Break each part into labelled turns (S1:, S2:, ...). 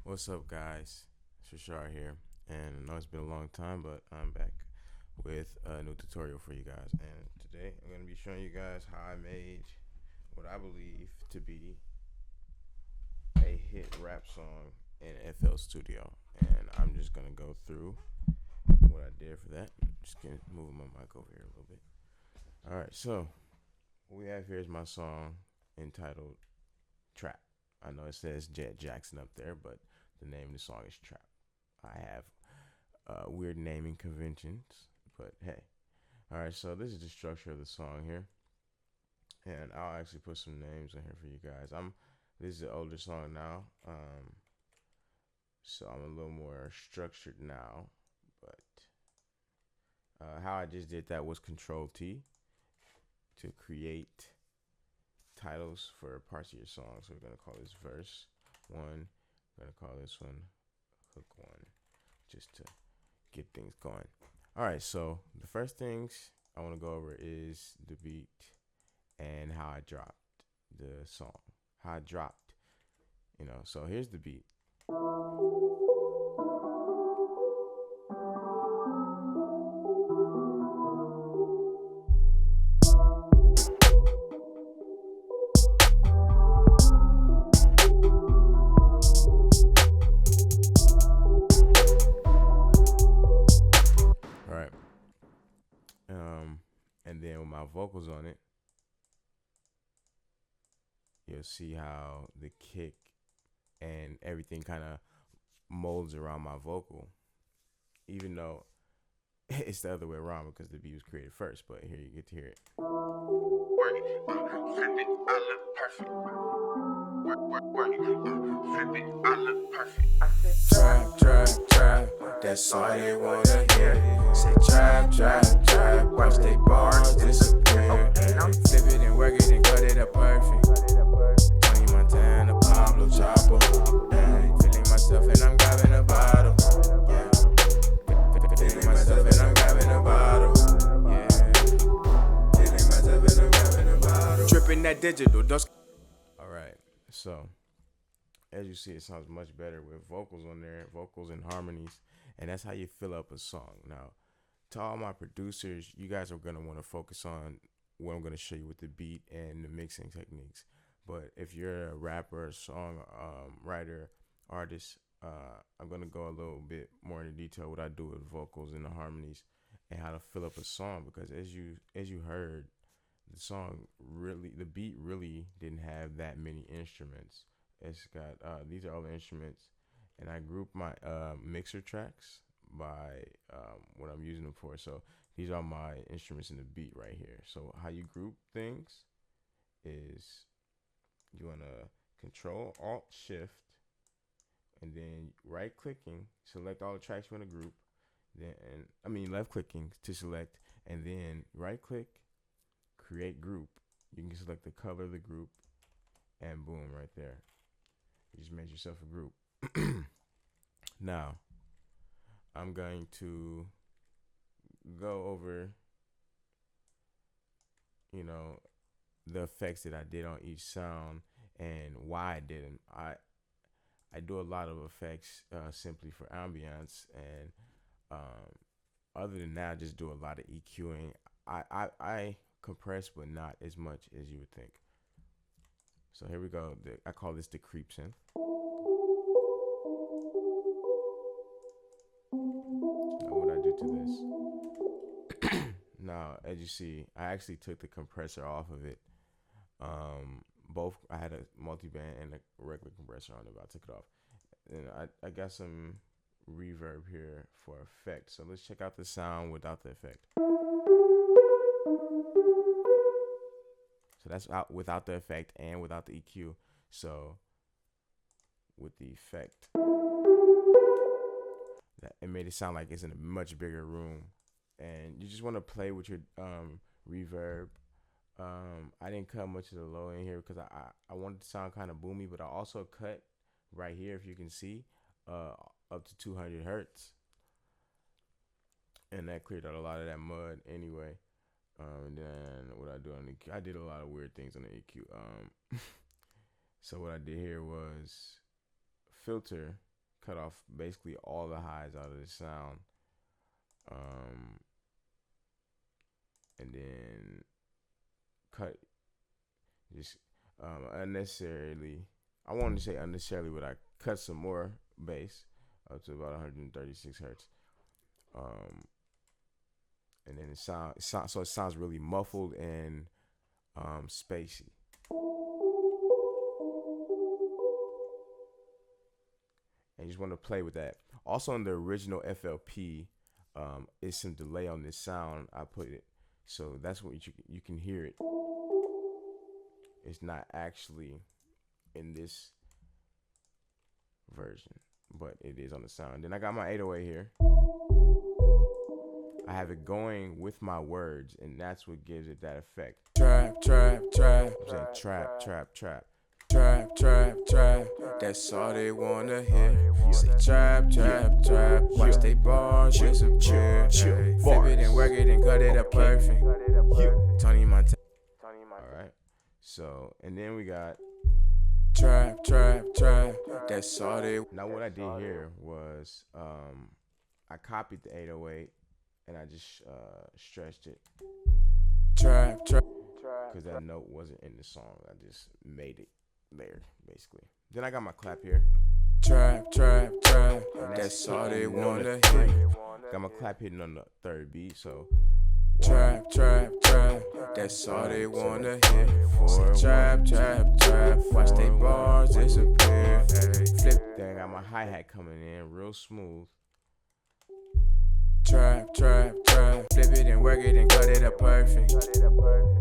S1: What's up, guys? It's Reshard here, and I know it's been a long time, but I'm back with a new tutorial for you guys. And today I'm going to be showing you guys how I made what I believe to be a hit rap song in FL Studio. And I'm just going to go through what I did for that. Just gonna move my mic over here a little bit. All right, so what we have here is my song entitled Trap. I know it says Jet Jackson up there, but the name of the song is Trap. I have weird naming conventions, but hey. All right, so this is the structure of the song here, and I'll actually put some names in here for you guys. This is an older song now, so I'm a little more structured now. But how I just did that was Control T to create titles for parts of your song. So we're gonna call this verse one. We're gonna call this one hook one, just to get things going. All right. So the first things I want to go over is the beat and how I dropped the song. How I dropped, So here's the beat. All right. And then with my vocals on it, you'll see how the kick and everything kind of molds around my vocal, even though it's the other way around because the beat was created first. But here you get to hear it. Work it, flip it, I look perfect. Work it, flip it, I look perfect. Trap, trap, trap, that's all they wanna hear. Say trap, trap, trap, watch they bars disappear. Flip it and work it and cut it up perfect. Tony Montana, Pablo Chopper. Feeling myself and I'm grabbing a bottle. Yeah. Feeling myself and I'm grabbing a bottle. Yeah. Feeling myself and I'm grabbing a bottle. Tripping that digital dust. All right, so as you see, it sounds much better with vocals on there, vocals and harmonies, and that's how you fill up a song. Now, to all my producers, you guys are gonna want to focus on what I'm gonna show you with the beat and the mixing techniques. But if you're a rapper, song writer, artist, I'm gonna go a little bit more into detail what I do with vocals and the harmonies and how to fill up a song, because as you heard, the beat really didn't have that many instruments. It's got these are all the instruments, and I group my mixer tracks by what I'm using them for. So these are my instruments in the beat right here. So how you group things is you wanna Control Alt Shift, and then right clicking, select all the tracks you wanna group. Left clicking to select, and then right click, create group. You can select the color of the group, and boom, right there. You just made yourself a group. Now, I'm going to go over, the effects that I did on each sound and why I did them. I do a lot of effects simply for ambience, and other than that, I just do a lot of EQing. I compress, but not as much as you would think. So here we go. I call this the creep synth. Now what I do to this? Now, as you see, I actually took the compressor off of it. Both I had a multi-band and a regular compressor on it, but I took it off. And I got some reverb here for effect. So let's check out the sound without the effect. So that's out without the effect and without the EQ. So with the effect, that it made it sound like it's in a much bigger room. And you just want to play with your reverb. I didn't cut much of the low in here because I wanted to sound kind of boomy, but I also cut right here, if you can see, up to 200 hertz. And that cleared out a lot of that mud anyway. And then what I do on the EQ, I did a lot of weird things on the EQ. So what I did here was filter cut off basically all the highs out of the sound, um, and then cut just unnecessarily. I wanted to say unnecessarily, but I cut some more bass up to about 136 hertz. And then so it sounds really muffled and spacey. And you just want to play with that. Also, on the original FLP, is some delay on this sound. I put it so that's what you can hear it. It's not actually in this version, but it is on the sound. Then I got my 808 here. I have it going with my words, and that's what gives it that effect. Trap, trap, trap. I'm saying trap, trap, trap. Trap, trap, trap. That's all they wanna hear. Say trap, trap, trap. Watch they bars disappear. Flip it and work it and cut it up perfect. Tony Montana. Alright. So, and then we got trap, trap, trap. That's all they. Now what I did here was I copied the 808 and I just stretched it. Trap, trap. Because that note wasn't in the song. I just made it there, basically. Then I got my clap here. Trap, trap, trap. That's all they wanna hear. Got my clap hitting on the third beat, so. Trap, trap, trap. That's all they wanna hear. Trap, trap, trap. Watch they bars disappear. Flip. Then I got my hi-hat coming in real smooth. Trap, trap, trap. Flip it and work it and cut it up perfect.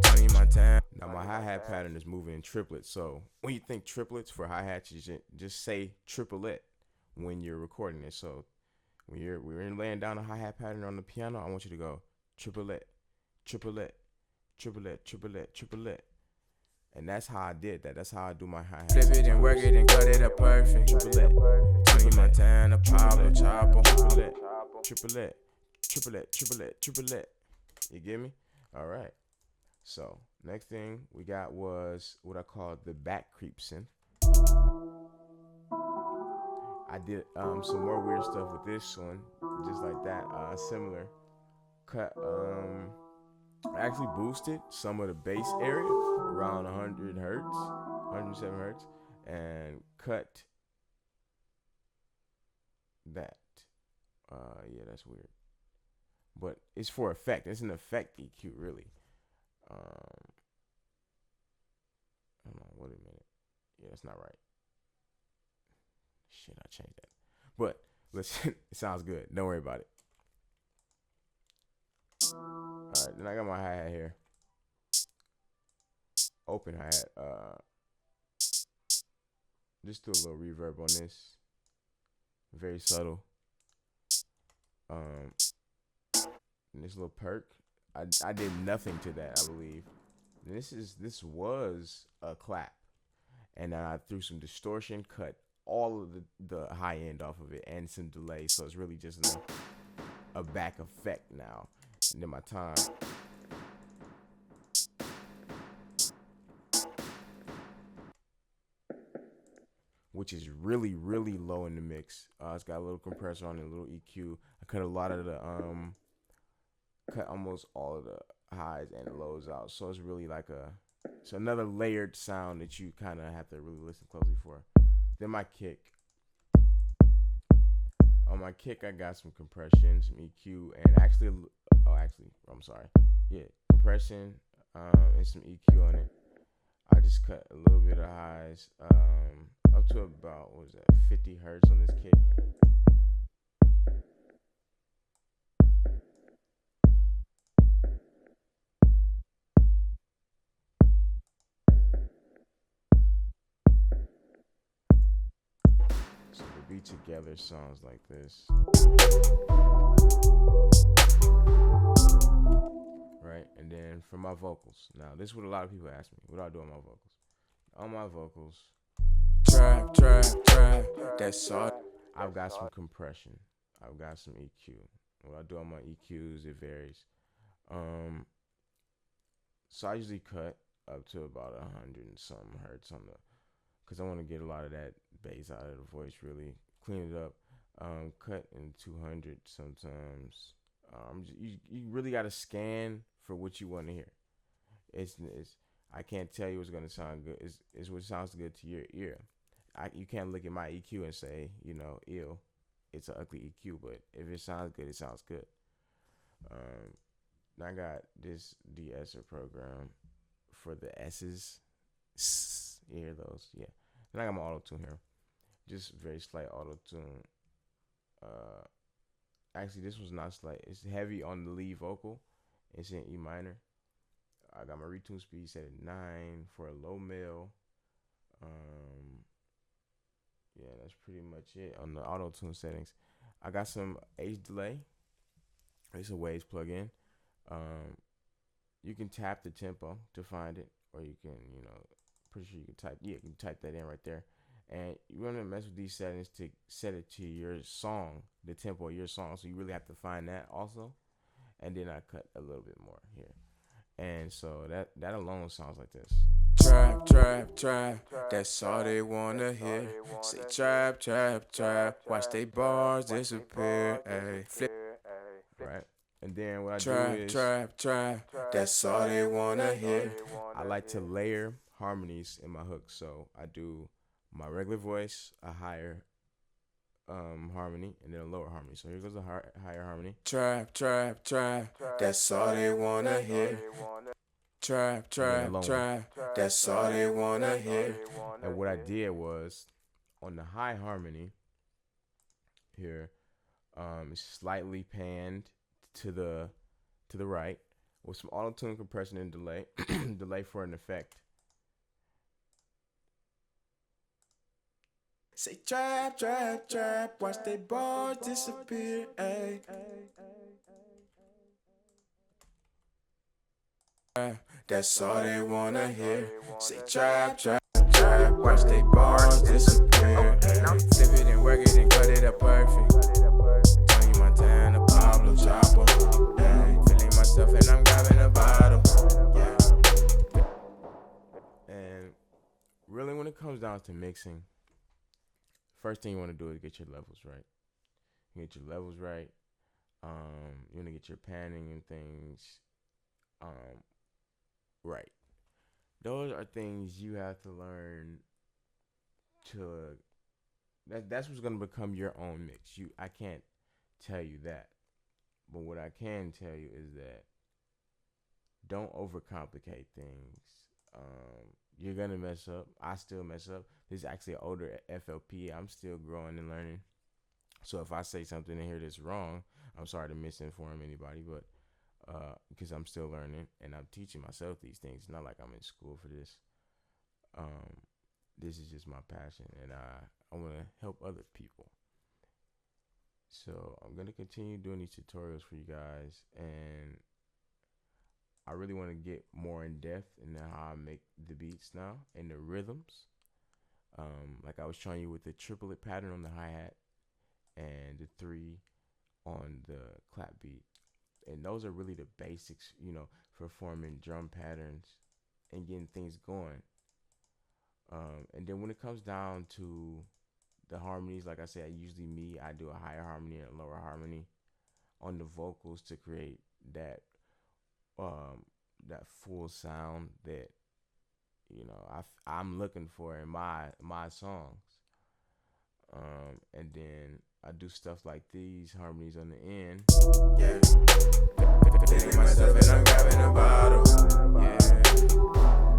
S1: Tony Montana. Now my hi-hat pattern is moving in triplets. So when you think triplets for hi-hats, you just say triplet when you're recording it. So when you're laying down a hi-hat pattern on the piano, I want you to go triplet, triplet, triplet, triplet, triplet. And that's how I did that. That's how I do my hi-hat. Flip it and work it and cut it up perfect. Triplet, Tony Montana, Pablo Chapo. Triplet, triplet. Triplet, triplet, triplet. You get me? All right. So next thing we got was what I call the back creep synth. I did some more weird stuff with this one, just like that. Similar. Cut. I actually boosted some of the bass area around 100 hertz, 107 hertz, and cut that. Yeah, that's weird. But it's for effect. It's an effect EQ, really. Hold on, wait a minute. Yeah, that's not right. Shit, I changed that. But listen, it sounds good. Don't worry about it. Alright, then I got my hi-hat here. Open hi-hat. Just do a little reverb on this. Very subtle. And this little perk, I did nothing to that, I believe. And this was a clap, and then I threw some distortion, cut all of the high end off of it, and some delay, so it's really just a back effect now. And then my time. Which is really, really low in the mix. It's got a little compressor on it, a little EQ. I cut a lot of the cut almost all of the highs and lows out, so it's really like it's another layered sound that you kind of have to really listen closely for. Then my kick. On my kick, I got some compression, some EQ, and I'm sorry, yeah, compression and some EQ on it. I just cut a little bit of highs, up to about 50 hertz on this kick. So the beat together sounds like this. Right? And then for my vocals. Now, this is what a lot of people ask me. What do I do on my vocals? On my vocals. Trap, trap, trap. That's all. I've got some compression. I've got some EQ. What I do on my EQs, it varies. So I usually cut up to about 100 and something hertz on because I want to get a lot of that bass out of the voice. Really clean it up. Cut in 200 sometimes. You really got to scan for what you want to hear. It's I can't tell you what's gonna sound good. It's what sounds good to your ear. You can't look at my EQ and say, ill. It's an ugly EQ, but if it sounds good, it sounds good. I got this de-esser program for the S's. You hear those? Yeah. Then I got my auto tune here, just very slight auto tune. Actually, this was not slight. It's heavy on the lead vocal. It's in E minor. I got my retune speed set at 9 for a low male. Yeah, that's pretty much it on the auto tune settings. I got some H delay. It's a Waves plugin. You can tap the tempo to find it, or you can, pretty sure you can type. Yeah, you can type that in right there. And you want to mess with these settings to set it to your song, the tempo of your song. So you really have to find that also. And then I cut a little bit more here. And so that alone sounds like this. Trap, trap, trap, that's all they wanna hear. Say trap, trap, trap, watch they bars disappear. Ay, flip, right? And then what I do is trap, trap, that's all they wanna hear. I like to layer harmonies in my hook. So I do my regular voice, a higher harmony, and then a lower harmony. So here goes the higher harmony. Trap, trap, trap, that's all they wanna hear. Trap, trap, trap, that's all they wanna hear. And what I did was, on the high harmony here, slightly panned to the right with some auto tune compression and delay, delay for an effect. Say trap, trap, trap, watch they bars disappear. Ay. That's all they wanna hear. Say trap, trap, trap, watch they bars disappear. Flip it and work it and cut it up perfect. Tony Montana, Pablo Chapo. Feeling myself and I'm grabbing a bottle. And really, when it comes down to mixing, first thing you want to do is get your levels right. You get your levels right. You want to get your panning and things right. Those are things you have to learn to. That's what's gonna become your own mix. I can't tell you that, but what I can tell you is that don't overcomplicate things. You're gonna mess up. I still mess up. This is actually an older FLP. I'm still growing and learning. So if I say something in here that's wrong, I'm sorry to misinform anybody, but because I'm still learning and I'm teaching myself these things. It's not like I'm in school for this. This is just my passion, and I want to help other people. So I'm gonna continue doing these tutorials for you guys, and I really want to get more in depth in how I make the beats now and the rhythms. Like I was showing you with the triplet pattern on the hi-hat and the 3 on the clap beat. And those are really the basics, for forming drum patterns and getting things going. And then when it comes down to the harmonies, like I said, I do a higher harmony and a lower harmony on the vocals to create that full sound that I'm looking for in my songs. And then I do stuff like these harmonies on the end. Yeah. Feeling myself and I'm grabbing a bottle. Yeah.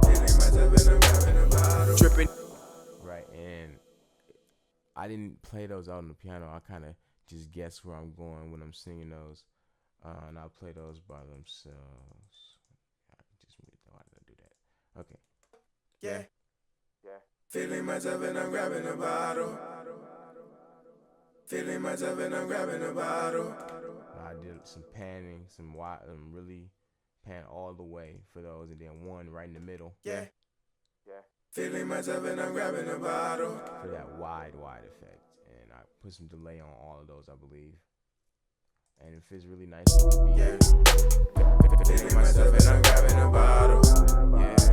S1: Feeling myself and I'm grabbing a bottle. Tripping. Right, and I didn't play those out on the piano. I kind of just guess where I'm going when I'm singing those. And I'll play those by themselves. Why did I do that? Okay. Yeah. Feeling myself and I'm grabbing a bottle. Feeling myself and I'm grabbing a bottle. I did some panning, really pan all the way for those, and then one right in the middle. Yeah. Feeling myself and I'm grabbing a bottle. For that wide effect. And I put some delay on all of those, I believe. And it feels really nice to be here. Feeling myself and I'm grabbing a bottle. Yeah.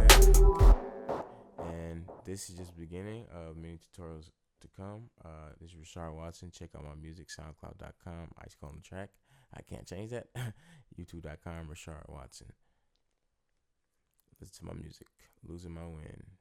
S1: And this is just the beginning of many tutorials to come. This is Reshard Watson. Check out my music, soundcloud.com, Ice on the track. I can't change that. YouTube.com, Reshard Watson. Listen to my music. Losing My Wind.